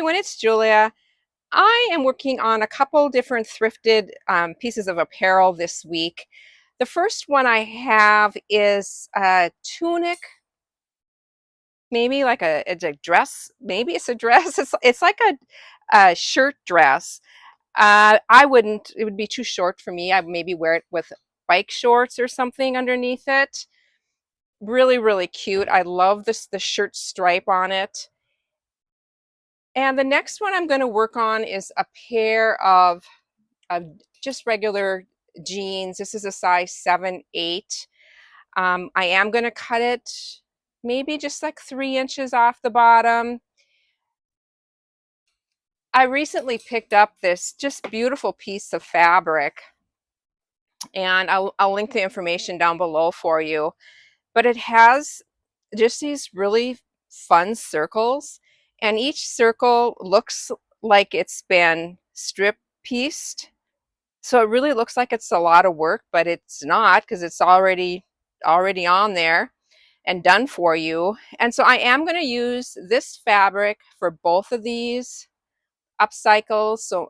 everyone, it's Julia. I am working on a couple different thrifted pieces of apparel this week. The first one I have is a tunic, maybe like it's a dress. Maybe it's a dress. It's like a shirt dress. I wouldn't, it would be too short for me. I would maybe wear it with bike shorts or something underneath it. Really, really cute. I love the shirt stripe on it. And the next one I'm going to work on is a pair of just regular jeans. This is a size 7, 8. I am going to cut it maybe just like 3 inches off the bottom. I recently picked up this just beautiful piece of fabric, and I'll link the information down below for you. But it has just these really fun circles, and each circle looks like it's been strip pieced. So it really looks like it's a lot of work, but it's not, because it's already on there and done for you. And so I am going to use this fabric for both of these UpCycles. So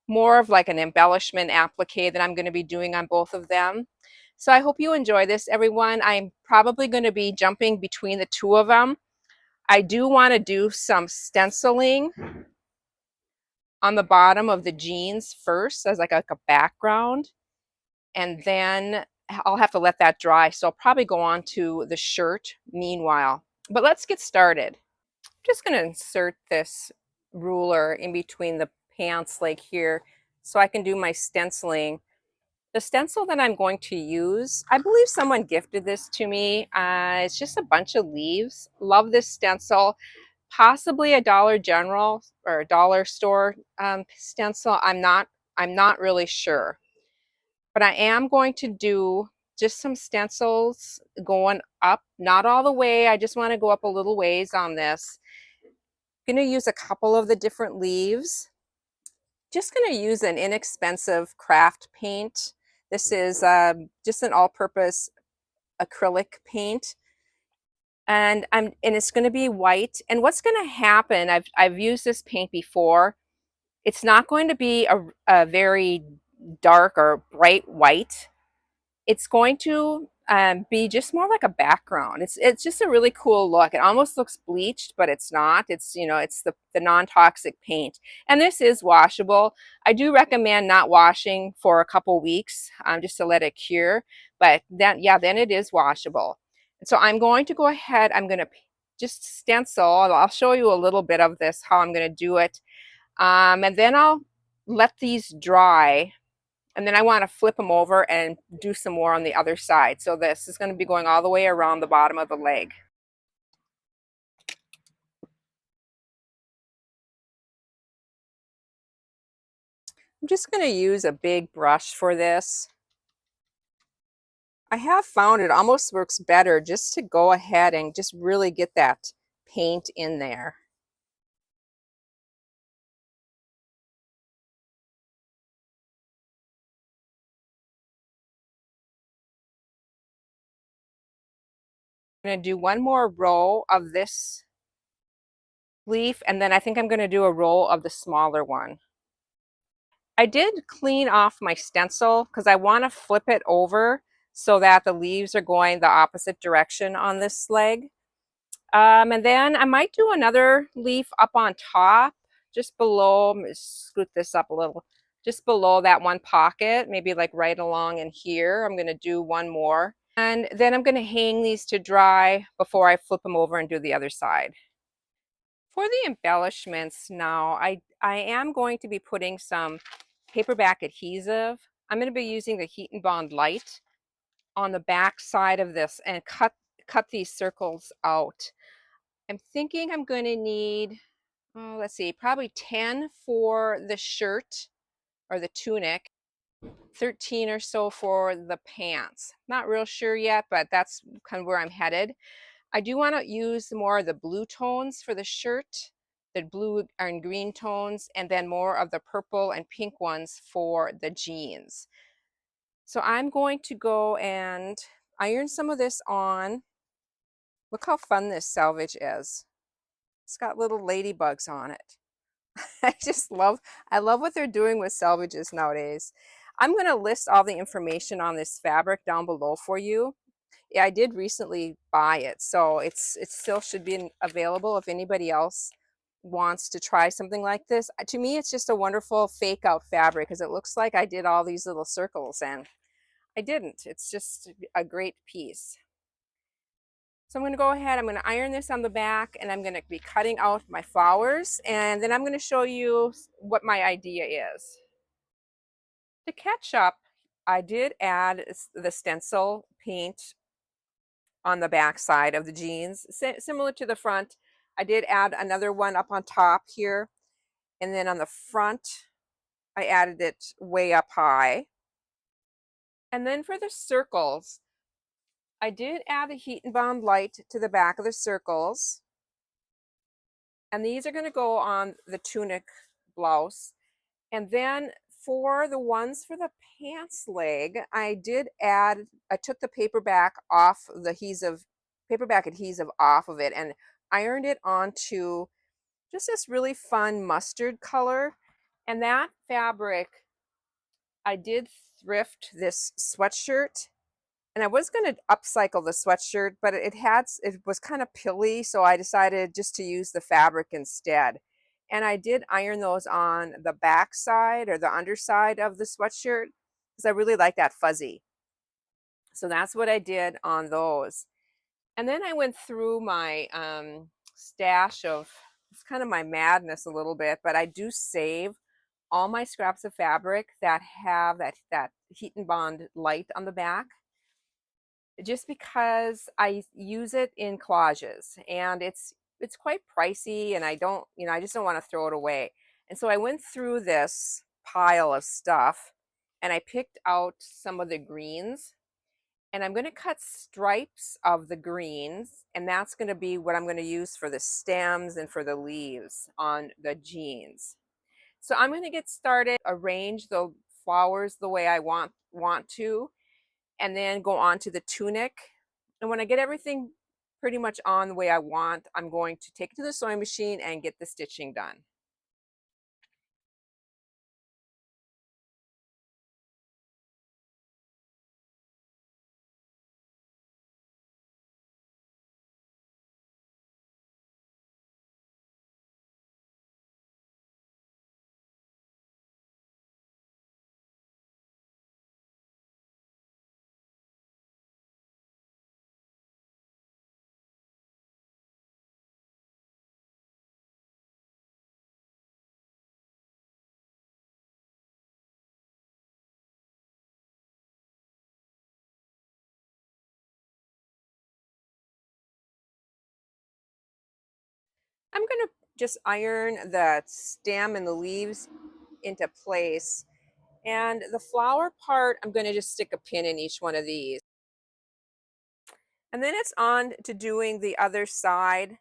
more of like an embellishment applique that I'm going to be doing on both of them. So I hope you enjoy this, everyone. I'm probably going to be jumping between the two of them. I do want to do some stenciling on the bottom of the jeans first as like a background, and then I'll have to let that dry. So I'll probably go on to the shirt meanwhile. But let's get started. I'm just going to insert this ruler in between the pants leg here so I can do my stenciling. The stencil that I'm going to use, I believe someone gifted this to me. It's just a bunch of leaves. Love this stencil. Possibly a Dollar General or a dollar store stencil. I'm not really sure. But I am going to do just some stencils going up, not all the way. I just want to go up a little ways on this. I'm going to use a couple of the different leaves. Just going to use an inexpensive craft paint. This is just an all-purpose acrylic paint. And it's going to be white. And what's going to happen, I've used this paint before. It's not going to be a very dark or bright white. It's going to be just more like a background. It's just a really cool look. It almost looks bleached, but it's not. It's, you know, it's the non-toxic paint. And this is washable. I do recommend not washing for a couple weeks just to let it cure. But then, yeah, then it is washable. So I'm going to go ahead. I'm going to just stencil. I'll show you a little bit of this, how I'm going to do it. And then I'll let these dry. And then I want to flip them over and do some more on the other side. So this is going to be going all the way around the bottom of the leg. I'm just going to use a big brush for this. I have found it almost works better just to go ahead and just really get that paint in there. I'm going to do one more row of this leaf, and then I think I'm going to do a row of the smaller one. I did clean off my stencil because I want to flip it over so that the leaves are going the opposite direction on this leg. And then I might do another leaf up on top, just below. I'm going to scoot this up a little, just below that one pocket, maybe like right along in here. I'm going to do one more. And then I'm going to hang these to dry before I flip them over and do the other side. For the embellishments now, I am going to be putting some paperback adhesive. I'm going to be using the Heat and Bond Light on the back side of this and cut these circles out. I'm thinking I'm going to need, oh, let's see, probably 10 for the shirt or the tunic, 13 or so for the pants. Not real sure yet, but that's kind of where I'm headed. I do want to use more of the blue tones for the shirt, the blue and green tones, and then more of the purple and pink ones for the jeans. So I'm going to go and iron some of this on. Look how fun this selvage is. It's got little ladybugs on it. I love what they're doing with selvages nowadays. I'm going to list all the information on this fabric down below for you. Yeah, I did recently buy it, so it still should be available if anybody else wants to try something like this. To me, it's just a wonderful fake out fabric because it looks like I did all these little circles and I didn't. It's just a great piece. So I'm going to go ahead, I'm going to iron this on the back, and I'm going to be cutting out my flowers, and then I'm going to show you what my idea is. To catch up, I did add the stencil paint on the back side of the jeans, similar to the front. I did add another one up on top here, and then on the front, I added it way up high. And then for the circles, I did add the heat and bond light to the back of the circles. And these are going to go on the tunic blouse. And then for the ones for the pants leg, I took the paperback adhesive off of it and ironed it onto just this really fun mustard color. And that fabric, I did thrift this sweatshirt, and I was going to upcycle the sweatshirt, but it was kind of pilly, so I decided just to use the fabric instead. And I did iron those on the back side or the underside of the sweatshirt because I really like that fuzzy. So that's what I did on those. And then I went through my stash of, it's kind of my madness a little bit, but I do save all my scraps of fabric that have that heat and bond light on the back, just because I use it in collages, and it's quite pricey, and I just don't want to throw it away. And so I went through this pile of stuff and I picked out some of the greens, and I'm going to cut stripes of the greens, and that's going to be what I'm going to use for the stems and for the leaves on the jeans. So I'm going to get started, arrange the flowers the way I want to, and then go on to the tunic. And when I get everything pretty much on the way I want, I'm going to take it to the sewing machine and get the stitching done. I'm going to just iron the stem and the leaves into place. And the flower part, I'm going to just stick a pin in each one of these. And then it's on to doing the other side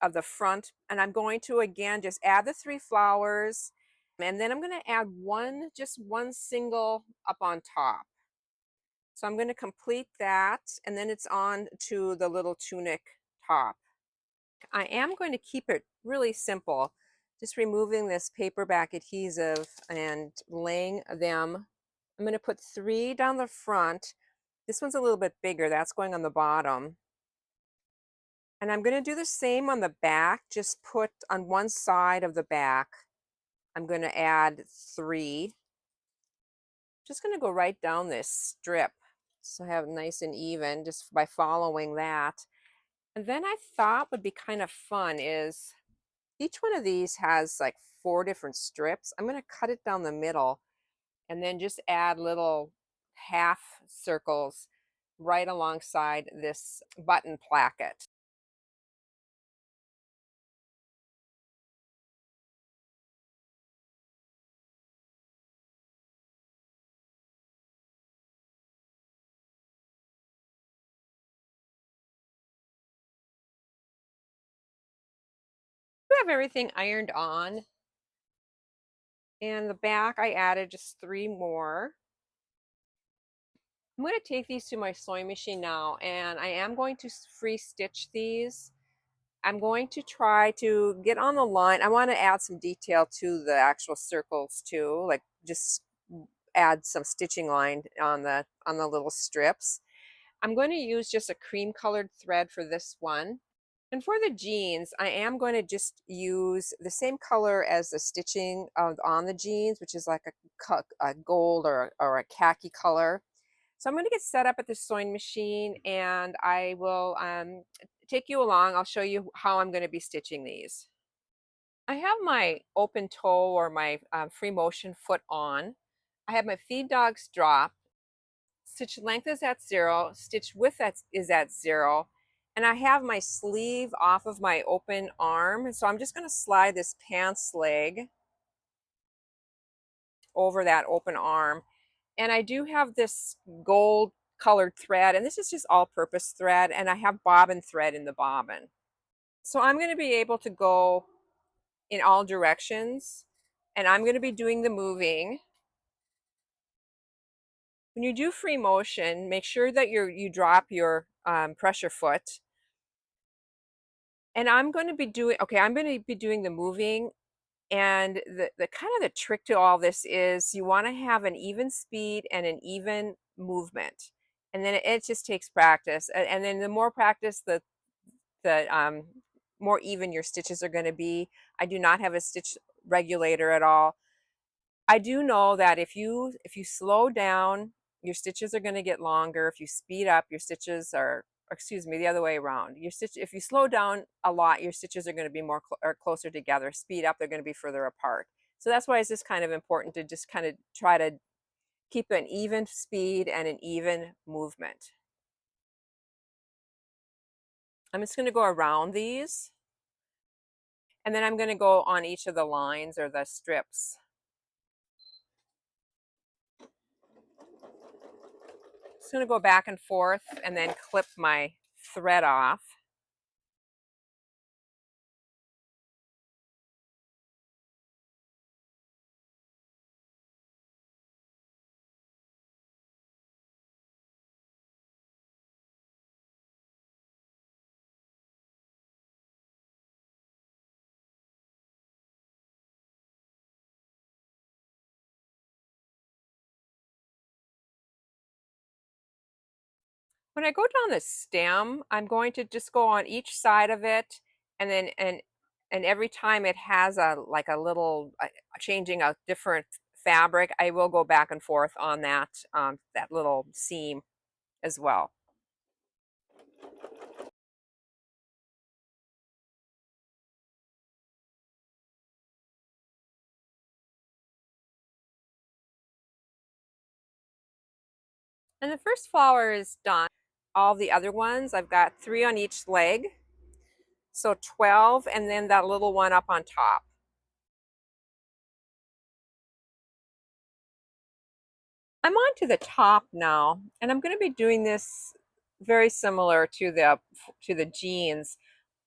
of the front. And I'm going to, again, just add the 3 flowers. And then I'm going to add just one single up on top. So I'm going to complete that. And then it's on to the little tunic top. I am going to keep it really simple, just removing this paperback adhesive and laying them. I'm going to put 3 down the front. This one's a little bit bigger, that's going on the bottom. And I'm going to do the same on the back, just put on one side of the back. I'm going to add 3. Just going to go right down this strip so I have it nice and even just by following that. And then I thought would be kind of fun is each one of these has like 4 different strips. I'm going to cut it down the middle and then just add little half circles right alongside this button placket. I have everything ironed on, and the back I added just 3 more. I'm going to take these to my sewing machine now, and I am going to free stitch these. I'm going to try to get on the line. I want to add some detail to the actual circles too, like just add some stitching line on the little strips. I'm going to use just a cream colored thread for this one. And for the jeans, I am going to just use the same color as the stitching on the jeans, which is like a gold or a khaki color. So I'm going to get set up at the sewing machine, and I will take you along. I'll show you how I'm going to be stitching these. I have my open toe or my free motion foot on. I have my feed dogs drop. Stitch length is at 0, stitch width is at 0, and I have my sleeve off of my open arm. So I'm just going to slide this pants leg over that open arm. And I do have this gold colored thread, and this is just all-purpose thread, and I have bobbin thread in the bobbin. So I'm going to be able to go in all directions, and I'm going to be doing the moving. When you do free motion, make sure that you drop your pressure foot. And I'm going to be doing, okay, I'm going to be doing the moving. And the kind of the trick to all this is you want to have an even speed and an even movement. And then it just takes practice. And then the more practice, the more even your stitches are going to be. I do not have a stitch regulator at all. I do know that if you slow down, your stitches are going to get longer. If you speed up, your stitches are, excuse me, the other way around. If you slow down a lot, your stitches are going to be more or closer together. Speed up, they're going to be further apart. So that's why it's just kind of important to just kind of try to keep an even speed and an even movement. I'm just going to go around these, and then I'm going to go on each of the lines or the strips. Just going to go back and forth and then clip my thread off. When I go down the stem, I'm going to just go on each side of it, and then and every time it has a like a little changing a different fabric, I will go back and forth on that little seam as well. And the first flower is done. All the other ones, I've got 3 on each leg, so 12, and then that little one up on top. I'm on to the top now, and I'm going to be doing this very similar to the jeans.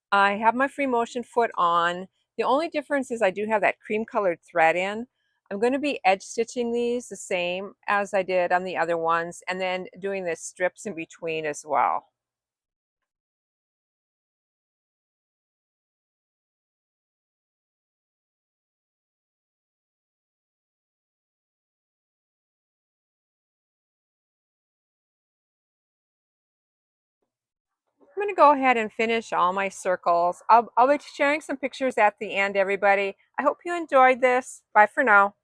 I have my free motion foot on. The only difference is I do have that cream colored thread in. I'm going to be edge stitching these the same as I did on the other ones, and then doing the strips in between as well. I'm going to go ahead and finish all my circles. I'll be sharing some pictures at the end, everybody. I hope you enjoyed this. Bye for now.